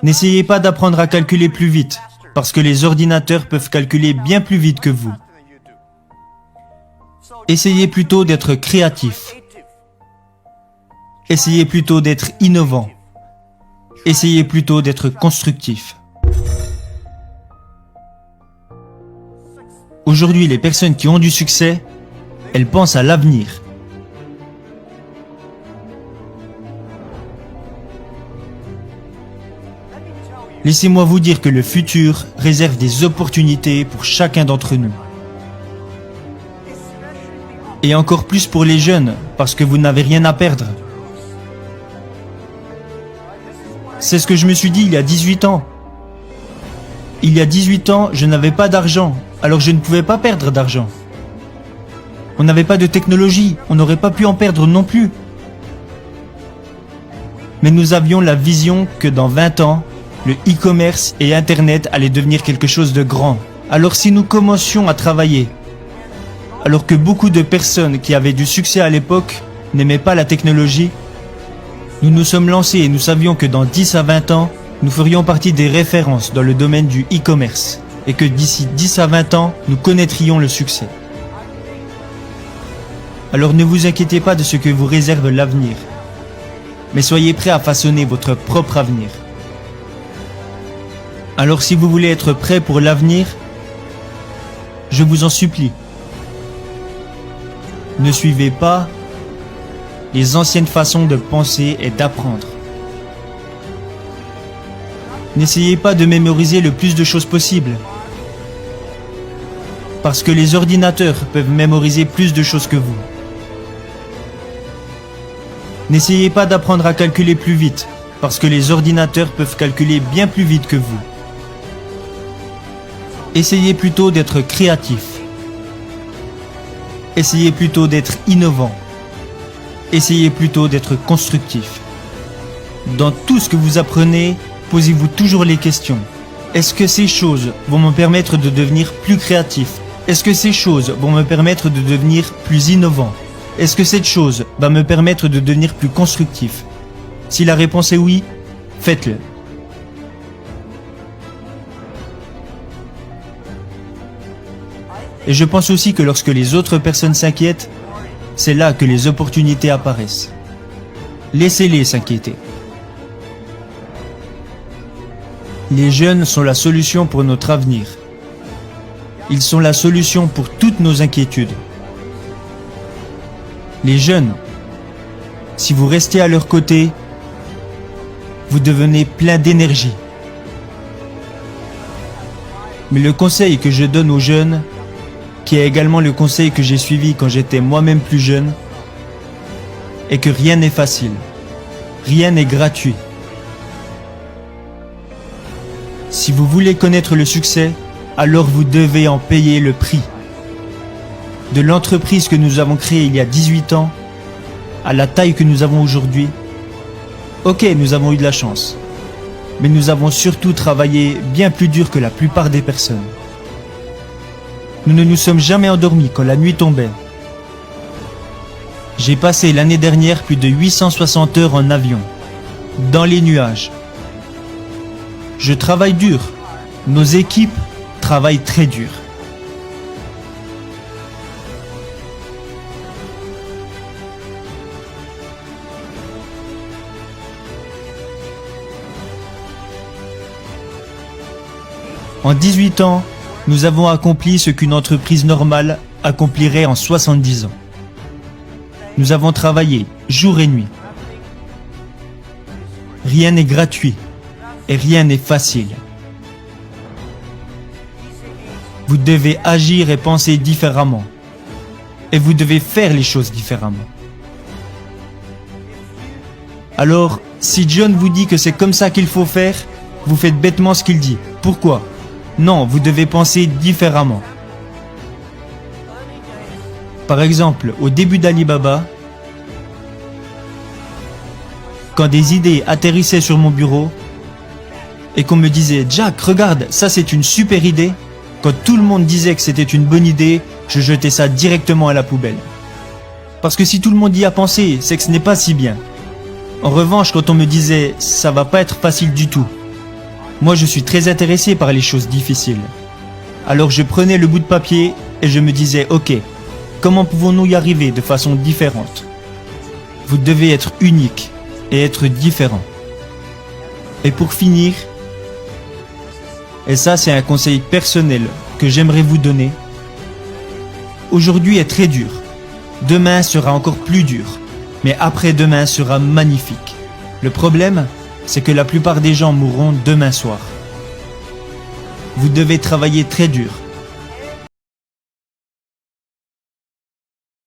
N'essayez pas d'apprendre à calculer plus vite, parce que les ordinateurs peuvent calculer bien plus vite que vous. Essayez plutôt d'être créatif. Essayez plutôt d'être innovant. Essayez plutôt d'être constructif. Aujourd'hui, les personnes qui ont du succès, elles pensent à l'avenir. Laissez-moi vous dire que le futur réserve des opportunités pour chacun d'entre nous. Et encore plus pour les jeunes, parce que vous n'avez rien à perdre. C'est ce que je me suis dit il y a 18 ans. Il y a 18 ans, je n'avais pas d'argent, alors je ne pouvais pas perdre d'argent. On n'avait pas de technologie, on n'aurait pas pu en perdre non plus. Mais nous avions la vision que dans 20 ans, le e-commerce et Internet allaient devenir quelque chose de grand. Alors si nous commencions à travailler, alors que beaucoup de personnes qui avaient du succès à l'époque n'aimaient pas la technologie, nous nous sommes lancés et nous savions que dans 10 à 20 ans, nous ferions partie des références dans le domaine du e-commerce et que d'ici 10 à 20 ans, nous connaîtrions le succès. Alors ne vous inquiétez pas de ce que vous réserve l'avenir, mais soyez prêts à façonner votre propre avenir. Alors si vous voulez être prêt pour l'avenir, je vous en supplie, ne suivez pas les anciennes façons de penser et d'apprendre. N'essayez pas de mémoriser le plus de choses possible, parce que les ordinateurs peuvent mémoriser plus de choses que vous. N'essayez pas d'apprendre à calculer plus vite, parce que les ordinateurs peuvent calculer bien plus vite que vous. Essayez plutôt d'être créatif. Essayez plutôt d'être innovant. Essayez plutôt d'être constructif. Dans tout ce que vous apprenez, posez-vous toujours les questions. Est-ce que ces choses vont me permettre de devenir plus créatif? Est-ce que ces choses vont me permettre de devenir plus innovant? Est-ce que cette chose va me permettre de devenir plus constructif? Si la réponse est oui, faites-le. Et je pense aussi que lorsque les autres personnes s'inquiètent, c'est là que les opportunités apparaissent. Laissez-les s'inquiéter. Les jeunes sont la solution pour notre avenir. Ils sont la solution pour toutes nos inquiétudes. Les jeunes, si vous restez à leur côté, vous devenez plein d'énergie. Mais le conseil que je donne aux jeunes, qui est également le conseil que j'ai suivi quand j'étais moi-même plus jeune, est que rien n'est facile, rien n'est gratuit. Si vous voulez connaître le succès, alors vous devez en payer le prix. De l'entreprise que nous avons créée il y a 18 ans, à la taille que nous avons aujourd'hui, ok, nous avons eu de la chance, mais nous avons surtout travaillé bien plus dur que la plupart des personnes. Nous ne nous sommes jamais endormis quand la nuit tombait. J'ai passé l'année dernière plus de 860 heures en avion, dans les nuages. Je travaille dur. Nos équipes travaillent très dur. En 18 ans, nous avons accompli ce qu'une entreprise normale accomplirait en 70 ans. Nous avons travaillé jour et nuit. Rien n'est gratuit et rien n'est facile. Vous devez agir et penser différemment. Et vous devez faire les choses différemment. Alors, si John vous dit que c'est comme ça qu'il faut faire, vous faites bêtement ce qu'il dit. Pourquoi ? Non, vous devez penser différemment. Par exemple, au début d'Alibaba, quand des idées atterrissaient sur mon bureau et qu'on me disait « Jack, regarde, ça c'est une super idée », quand tout le monde disait que c'était une bonne idée, je jetais ça directement à la poubelle. Parce que si tout le monde y a pensé, c'est que ce n'est pas si bien. En revanche, quand on me disait « ça va pas être facile du tout », Moi, je suis très intéressé par les choses difficiles. Alors je prenais le bout de papier et je me disais, ok, comment pouvons-nous y arriver de façon différente? Vous devez être unique et être différent. Et pour finir, et ça c'est un conseil personnel que j'aimerais vous donner, aujourd'hui est très dur, demain sera encore plus dur, mais après-demain sera magnifique. Le problème, c'est que la plupart des gens mourront demain soir. Vous devez travailler très dur,